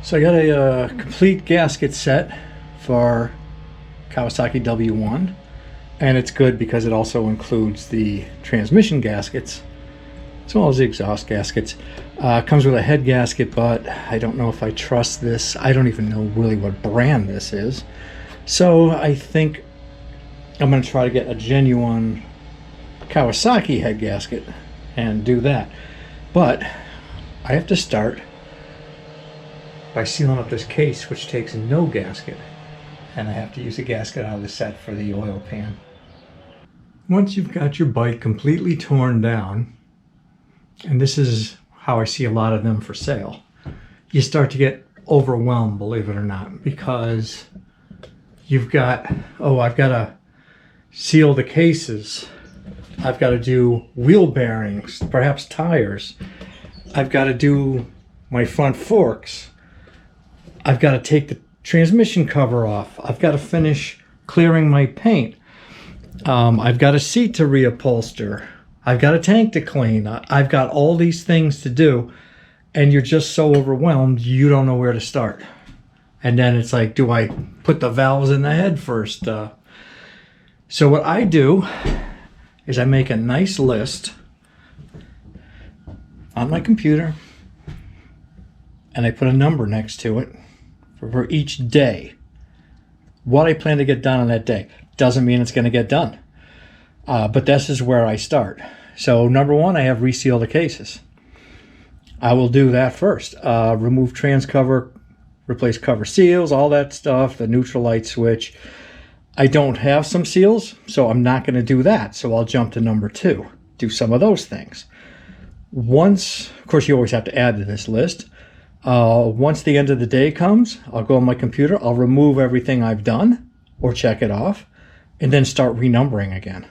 So I got a complete gasket set for Kawasaki W1, and it's good because it also includes the transmission gaskets as well as the exhaust gaskets. Comes with a head gasket, but I don't know if I trust this. I don't even know really what brand this is. So I think I'm going to try to get a genuine Kawasaki head gasket and do that. But I have to start by sealing up this case, which takes no gasket, and I have to use a gasket out of the set for the oil pan. Once you've got your bike completely torn down, and this is how I see a lot of them for sale, you start to get overwhelmed, believe it or not, because you've got, oh, I've got to seal the cases, I've got to do wheel bearings, perhaps tires, I've got to do my front forks, I've got to take the transmission cover off, I've got to finish clearing my paint, I've got a seat to reupholster, I've got a tank to clean, I've got all these things to do, and you're just so overwhelmed you don't know where to start. And then it's like, do I put the valves in the head first? So what I do is I make a nice list on my computer, and I put a number next to it for each day, what I plan to get done on that day. Doesn't mean it's going to get done, but this is where I start. So number one, I have reseal the cases. I will do that first. Remove trans cover, replace cover seals, all that stuff, the neutral light switch. I don't have some seals, so I'm not going to do that. So I'll jump to number two, do some of those things. Once, of course, you always have to add to this list. Once the end of the day comes, I'll go on my computer, I'll remove everything I've done or check it off, and then start renumbering again.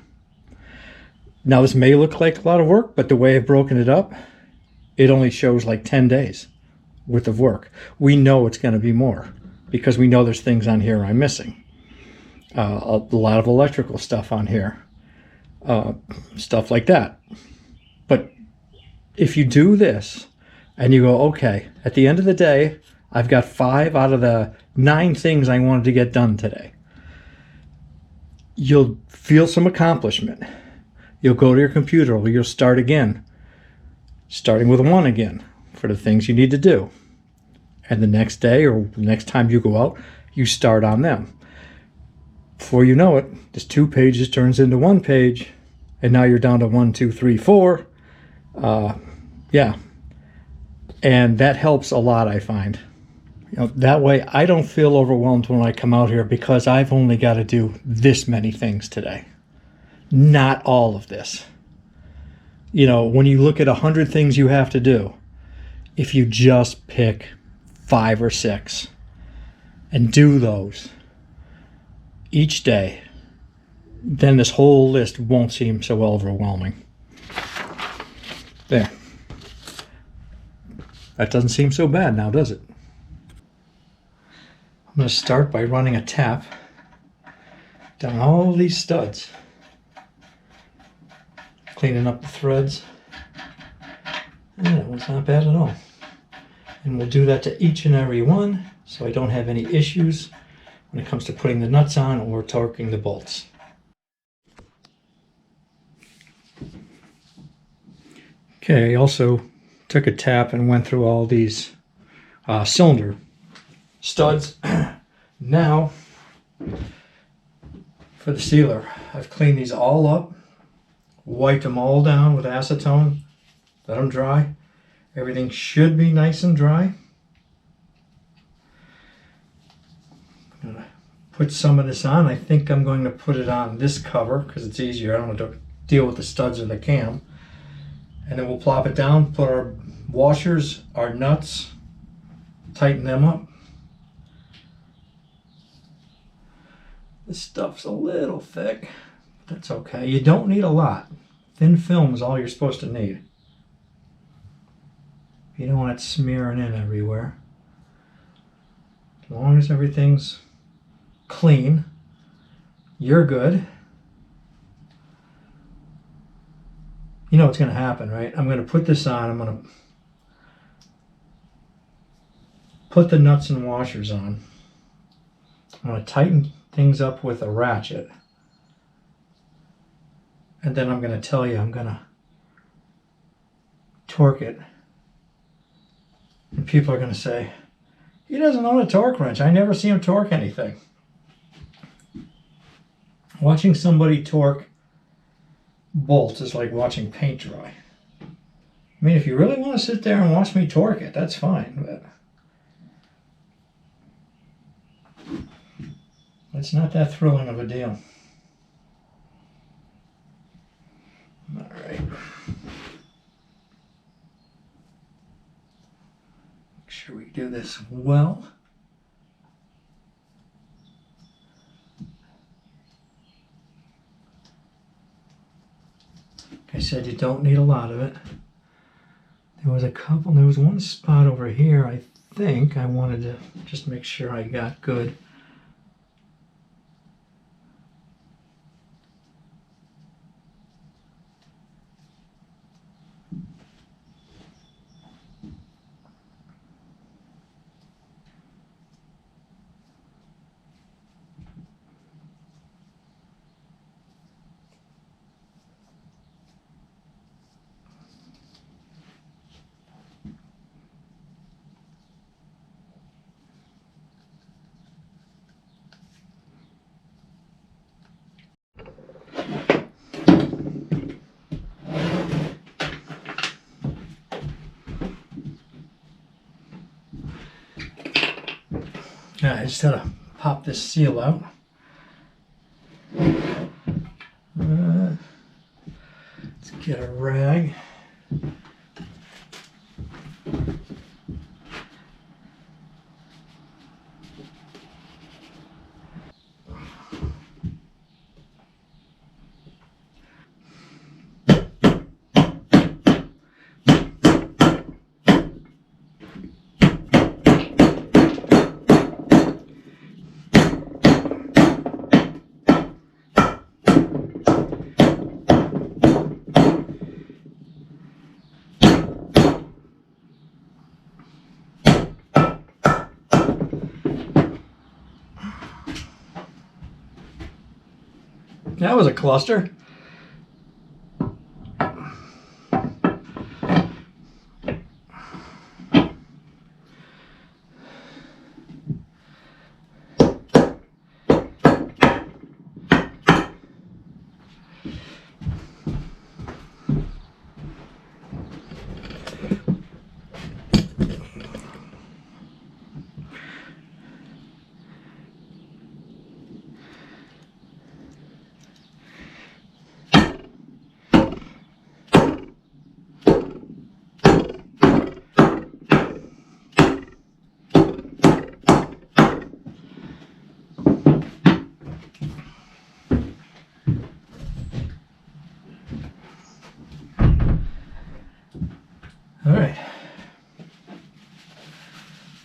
Now this may look like a lot of work, but the way I've broken it up, it only shows like 10 days worth of work. We know it's going to be more because we know there's things on here I'm missing. A lot of electrical stuff on here, stuff like that. But if you do this and you go, okay, at the end of the day, I've got 5 out of the 9 things I wanted to get done today, you'll feel some accomplishment. You'll go to your computer, or you'll start again, starting with 1 again for the things you need to do. And the next day or the next time you go out, you start on them. Before you know it, this 2 pages turns into 1 page, and now you're down to 1, 2, 3, 4. Yeah. And that helps a lot, I find. You know, that way I don't feel overwhelmed when I come out here because I've only got to do this many things today. Not all of this. You know, when you look at 100 things you have to do, if you just pick 5 or 6 and do those each day, then this whole list won't seem so overwhelming. There. That doesn't seem so bad now, does it? I'm going to start by running a tap down all these studs, cleaning up the threads. That one's not bad at all. And we'll do that to each and every one so I don't have any issues when it comes to putting the nuts on or torquing the bolts. Okay, I also took a tap and went through all these cylinder studs. Now, for the sealer, I've cleaned these all up, wiped them all down with acetone, let them dry. Everything should be nice and dry. I'm going to put some of this on. I think I'm going to put it on this cover because it's easier. I don't have to deal with the studs or the cam. And then we'll plop it down, put our washers, our nuts, tighten them up. This stuff's a little thick, but that's okay. You don't need a lot. Thin film is all you're supposed to need. You don't want it smearing in everywhere. As long as everything's clean, you're good. You know what's going to happen, right? I'm going to put this on. I'm going to put the nuts and washers on, I'm going to tighten things up with a ratchet. And then I'm going to tell you I'm going to torque it. And people are going to say, he doesn't own a torque wrench. I never see him torque anything. Watching somebody torque bolts is like watching paint dry. I mean, if you really want to sit there and watch me torque it, that's fine, but it's not that thrilling of a deal. All right. Make sure we do this well. Like I said, you don't need a lot of it. There was one spot over here I think I wanted to just make sure I got good. I just had to pop this seal out. Let's get a rag. That was a cluster.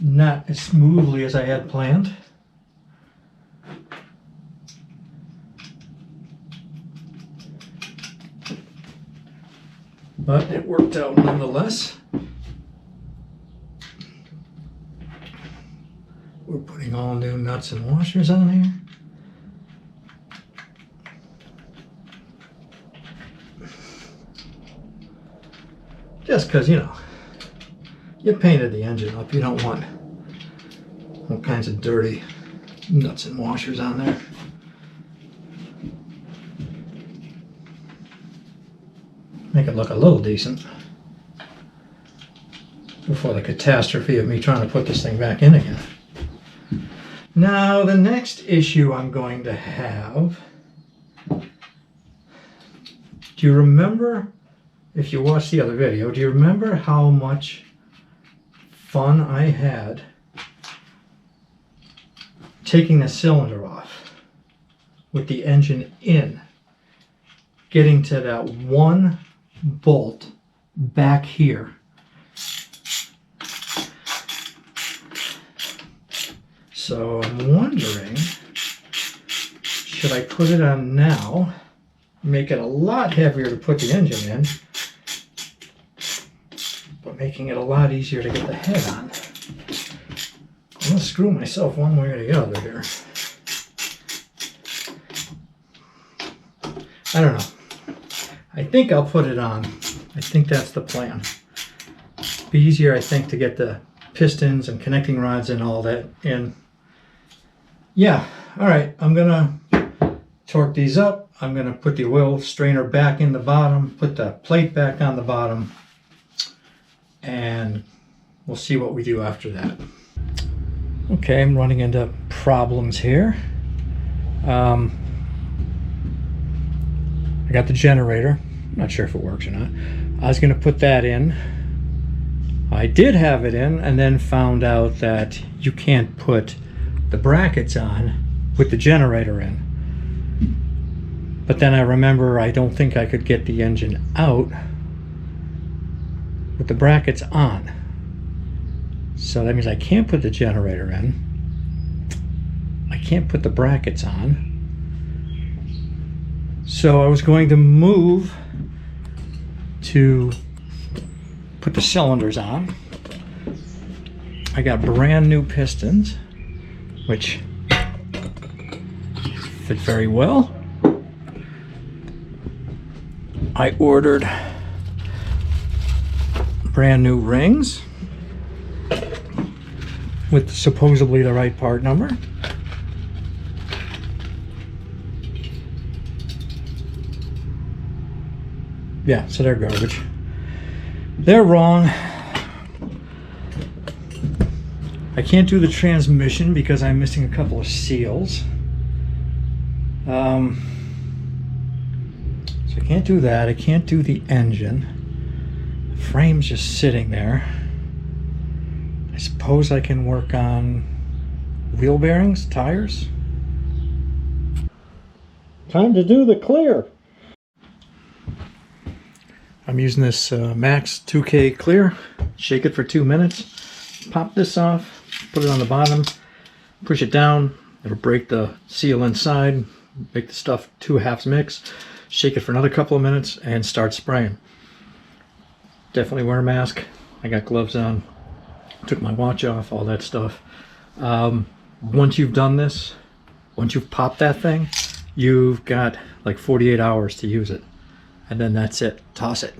Not as smoothly as I had planned. But it worked out nonetheless. We're putting all new nuts and washers on here. Just because, you know, you painted the engine up, you don't want all kinds of dirty nuts and washers on there. Make it look a little decent before the catastrophe of me trying to put this thing back in again. Now, the next issue I'm going to have, do you remember, if you watched the other video, do you remember how much fun I had taking the cylinder off with the engine in, getting to that one bolt back here? So I'm wondering, should I put it on now, make it a lot heavier to put the engine in, but making it a lot easier to get the head on? going to screw myself one way or the other here. I don't know. I think I'll put it on. I think that's the plan. Be easier, I think, to get the pistons and connecting rods and all that in. Yeah, all right. I'm going to torque these up. I'm going to put the oil strainer back in the bottom, put the plate back on the bottom, and we'll see what we do after that. Okay, I'm running into problems here. I got the generator. I'm not sure if it works or not. I was going to put that in. I did have it in, and then found out that you can't put the brackets on with the generator in. But then I remember I don't think I could get the engine out with the brackets on. So that means I can't put the generator in. I can't put the brackets on. So I was going to move to put the cylinders on. I got brand new pistons, which fit very well. I ordered brand new rings with supposedly the right part number. Yeah, so they're garbage. They're wrong. I can't do the transmission because I'm missing a couple of seals. So I can't do that. I can't do the engine. The frame's just sitting there. I suppose I can work on wheel bearings, tires. Time to do the clear. I'm using this Max 2K clear. Shake it for 2 minutes. Pop this off, put it on the bottom, push it down. It'll break the seal inside, make the stuff 2/2 mix. Shake it for another couple of minutes and start spraying. Definitely wear a mask. I got gloves on. Took my watch off, all that stuff. Once you've done this, once you've popped that thing, you've got like 48 hours to use it. And then that's it. Toss it.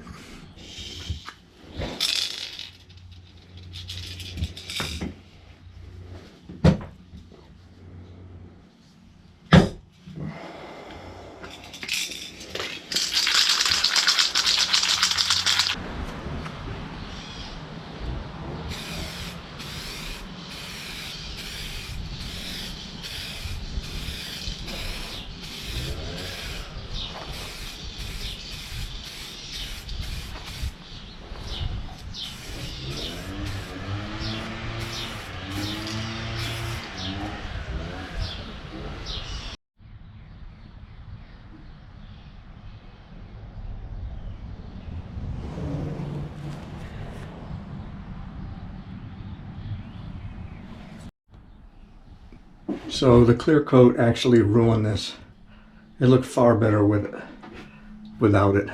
So the clear coat actually ruined this. It looked far better without it.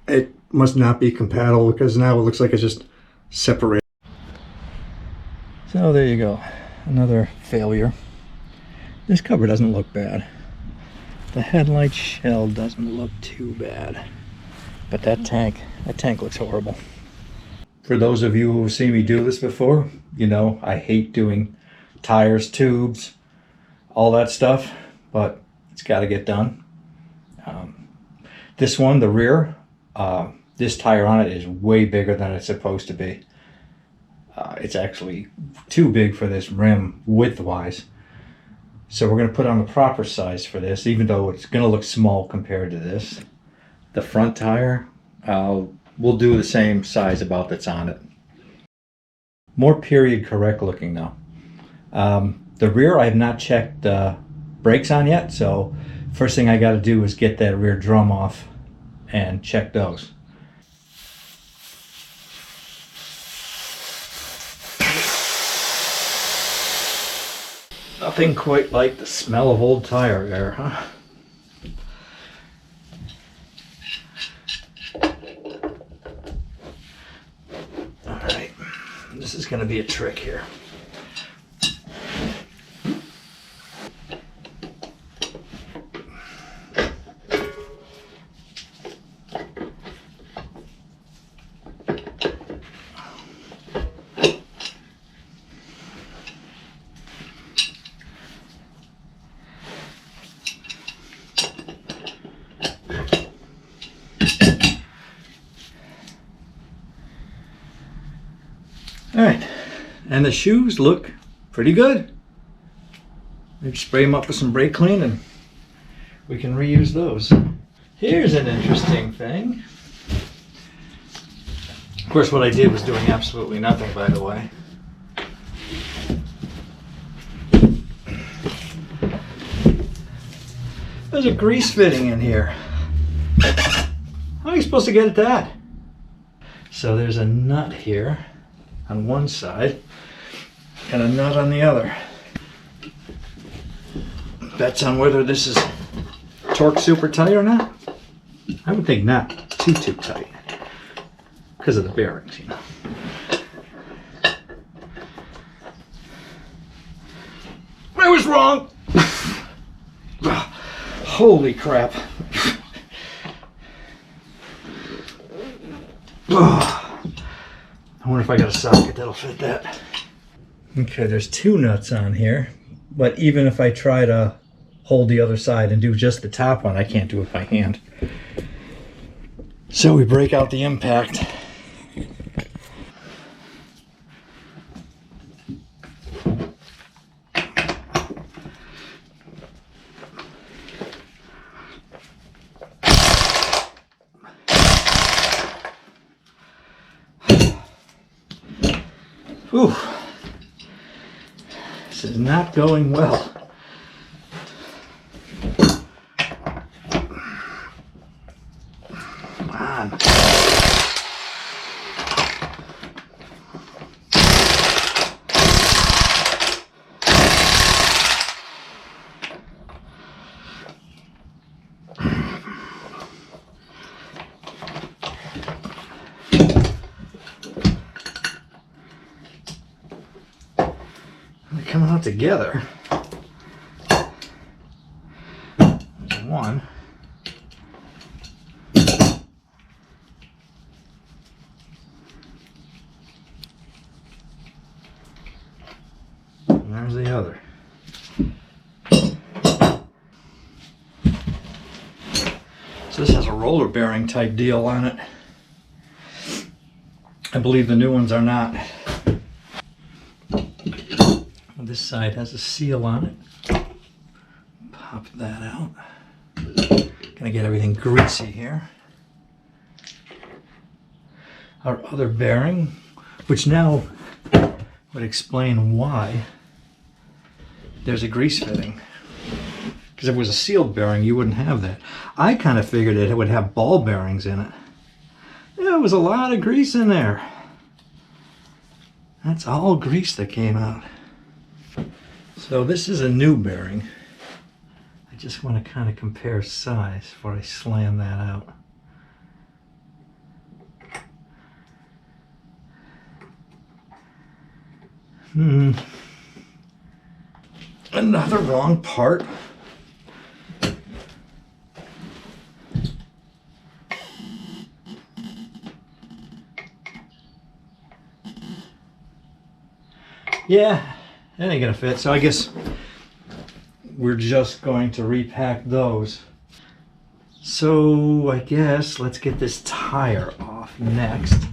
It must not be compatible because now it looks like it's just separated. So there you go, another failure. This cover doesn't look bad. The headlight shell doesn't look too bad, but that tank looks horrible. For those of you who've seen me do this before, you know I hate doing tires, tubes, all that stuff, but it's got to get done. This one, the rear, this tire on it is way bigger than it's supposed to be. It's actually too big for this rim width-wise. So we're going to put on the proper size for this, even though it's going to look small compared to this. The front tire, we'll do the same size about that's on it. More period correct looking though. The rear I have not checked the brakes on yet, so first thing I got to do is get that rear drum off and check those. Nothing quite like the smell of old tire air, huh? Alright, this is is going to be a trick here. All right, and the shoes look pretty good. Maybe spray them up with some brake clean and we can reuse those. Here's an interesting thing. Of course, what I did was doing absolutely nothing, by the way. There's a grease fitting in here. How are you supposed to get at that? So there's a nut here on one side and a nut on the other. Bets on whether this is torque super tight or not? I would think not too tight because of the bearings, you know. I was wrong. Holy crap. I wonder if I got a socket that'll fit that. Okay, there's two nuts on here, but even if I try to hold the other side and do just the top one, I can't do it by hand. So we break out the impact. Whew. This is not going well. Come on. They're coming out together. There's one. And there's the other. So this has a roller bearing type deal on it. I believe the new ones are not. This side has a seal on it. Pop that out. Gonna get everything greasy here. Our other bearing, which now would explain why there's a grease fitting. Because if it was a sealed bearing, you wouldn't have that. I kind of figured it would have ball bearings in it. There was a lot of grease in there. That's all grease that came out. So this is a new bearing. I just want to kind of compare size before I slam that out. Another wrong part. Yeah, that ain't gonna fit. So I guess we're just going to repack those. So I guess let's get this tire off next.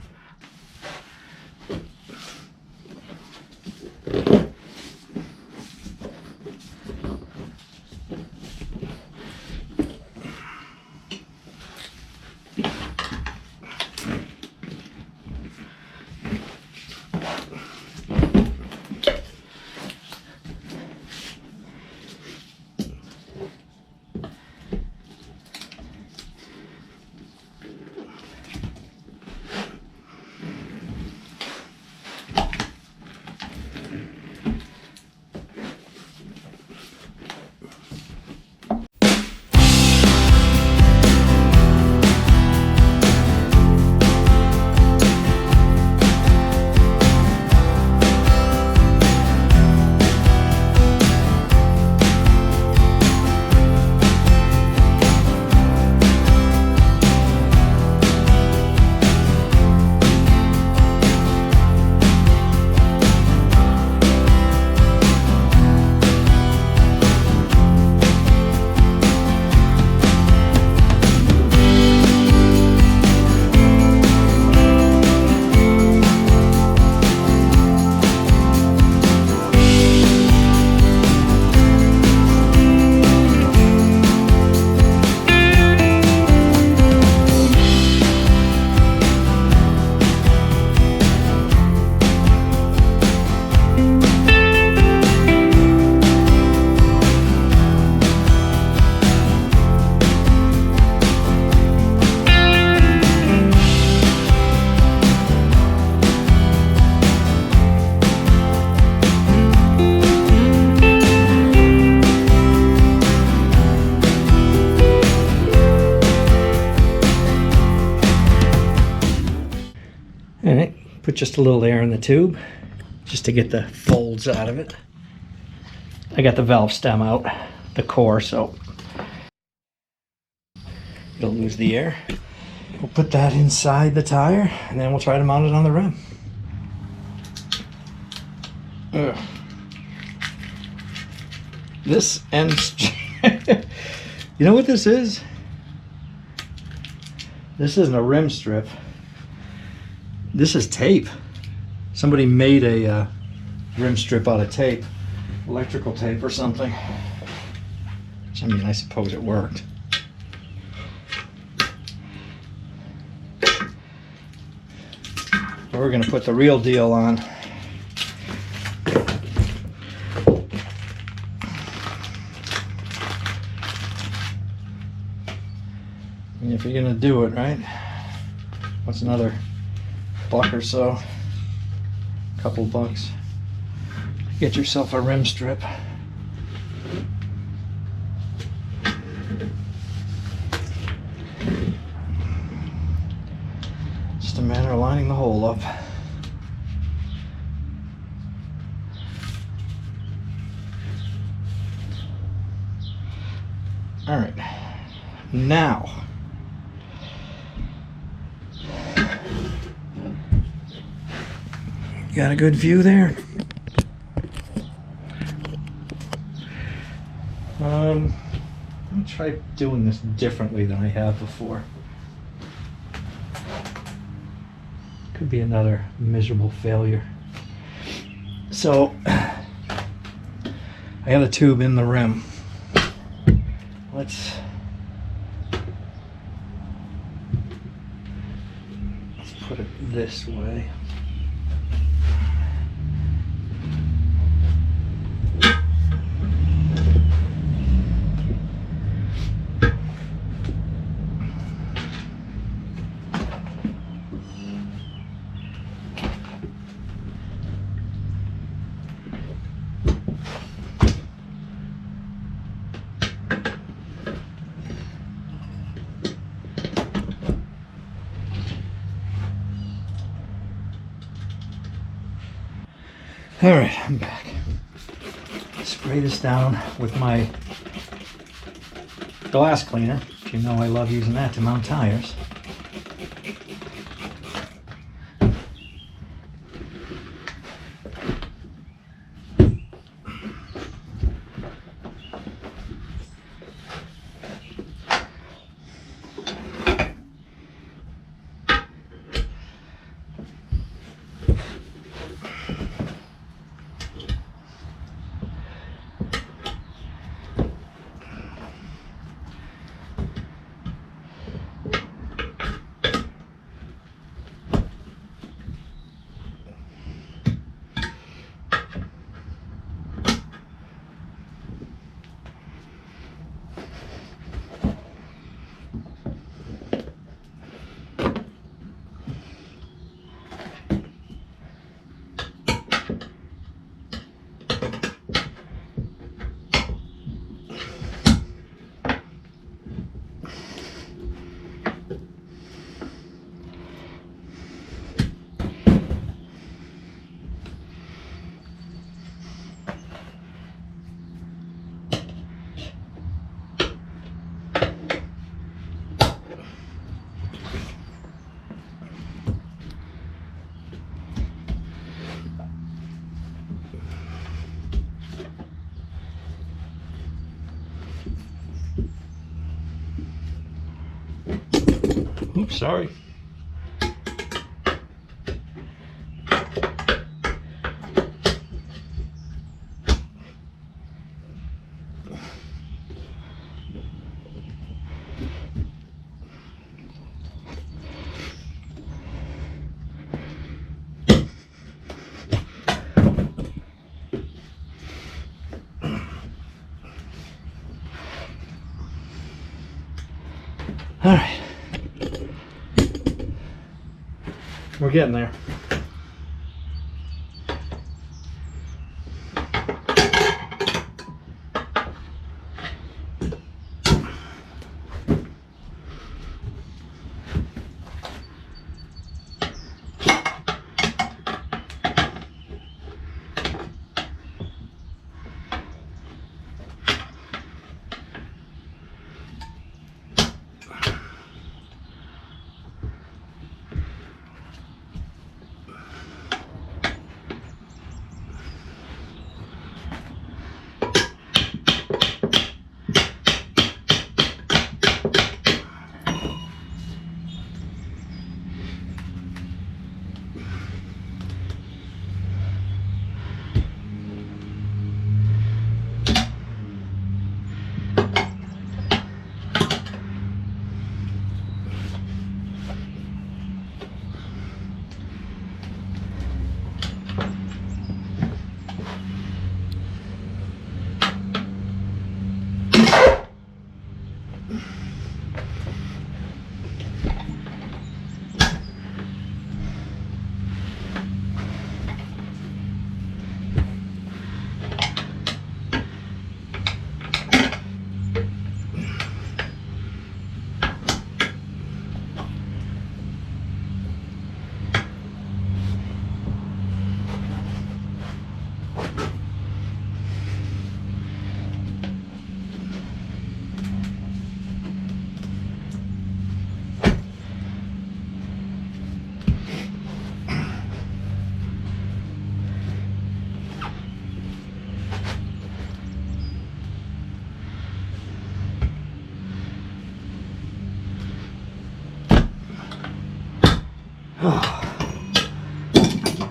put just a little air in the tube just to get the folds out of it. I got the valve stem out, the core, so it'll lose the air. We'll put that inside the tire and then we'll try to mount it on the rim. Ugh. This ends. You know what this is? This isn't a rim strip. This is tape. Somebody made a rim strip out of tape, electrical tape or something. Which, I mean, I suppose it worked. But we're gonna put the real deal on. And if you're gonna do it, right? What's another $1 or so? Couple bucks. Get yourself a rim strip. Just a matter of lining the hole up. All right, now got a good view there. I'm gonna try doing this differently than I have before. Could be another miserable failure. So I have a tube in the rim. Let's put it this way. All right, I'm back. Spray this down with my glass cleaner. You know I love using that to mount tires. Oops, sorry. All right. We're getting there.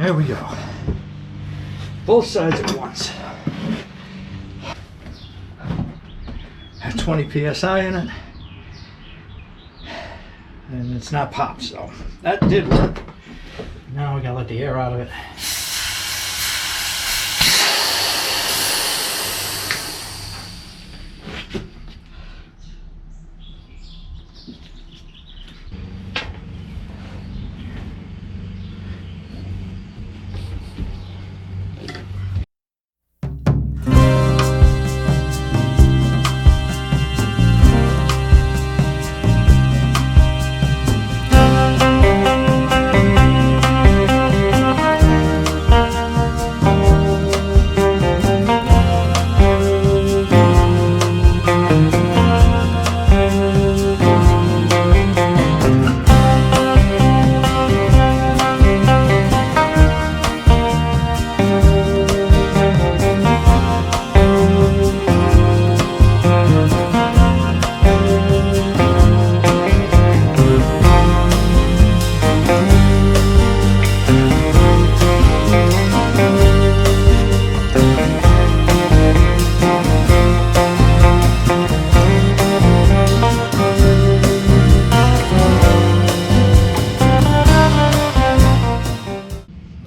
There we go. Both sides at once. Have 20 psi in it. And it's not popped, so that did work. Now we gotta let the air out of it.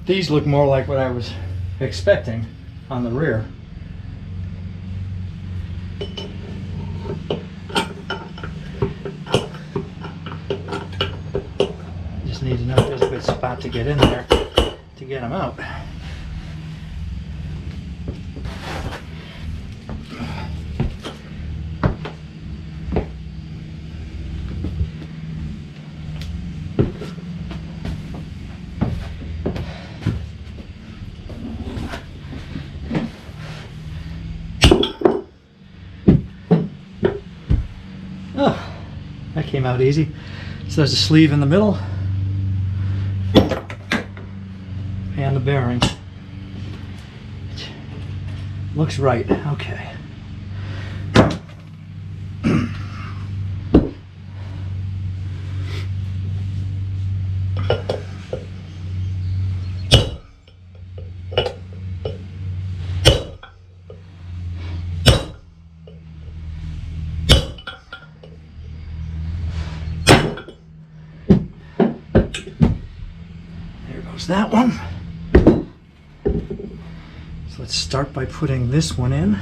These look more like what I was expecting on the rear. Just need to know if there's a good spot to get in there to get them out. Oh, that came out easy. So there's a sleeve in the middle and the bearing. Looks right. Okay. That one. So let's start by putting this one in.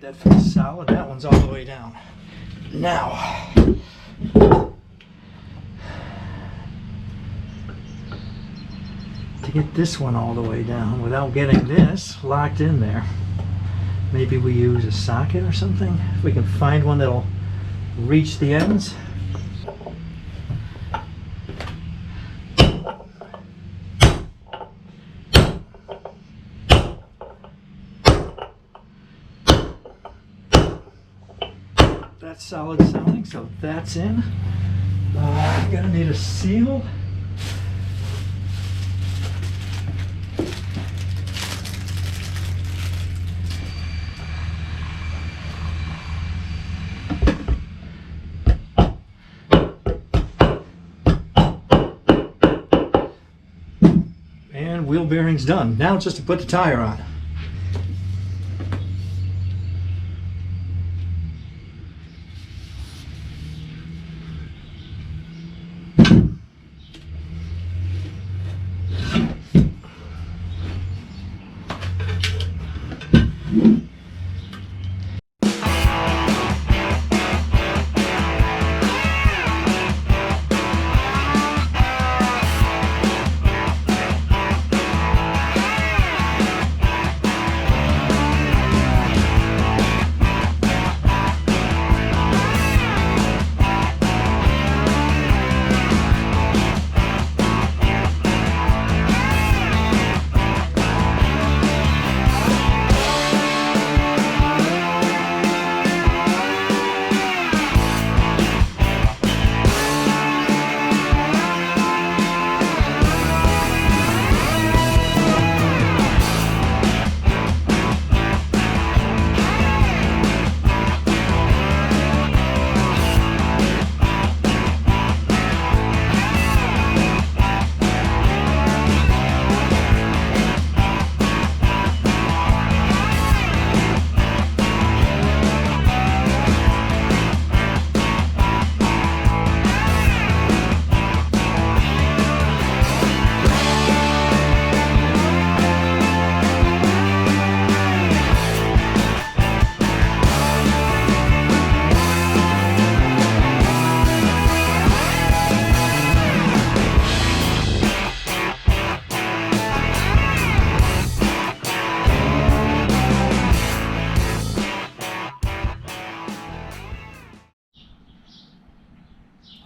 That feels solid. That one's all the way down. Now, to get this one all the way down without getting this locked in there, maybe we use a socket or something. If we can find one that'll reach the ends. That's solid sounding, so that's in. You're gonna need a seal. And wheel bearings done. Now it's just to put the tire on.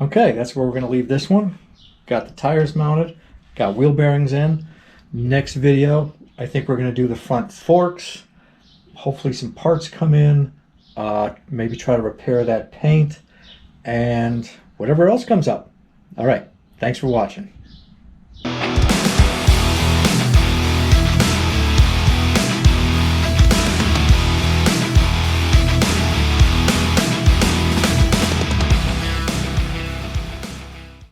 Okay, that's where we're going to leave this one. Got the tires mounted, got wheel bearings in. Next video, I think we're going to do the front forks. Hopefully some parts come in, maybe try to repair that paint, and whatever else comes up. All right, thanks for watching.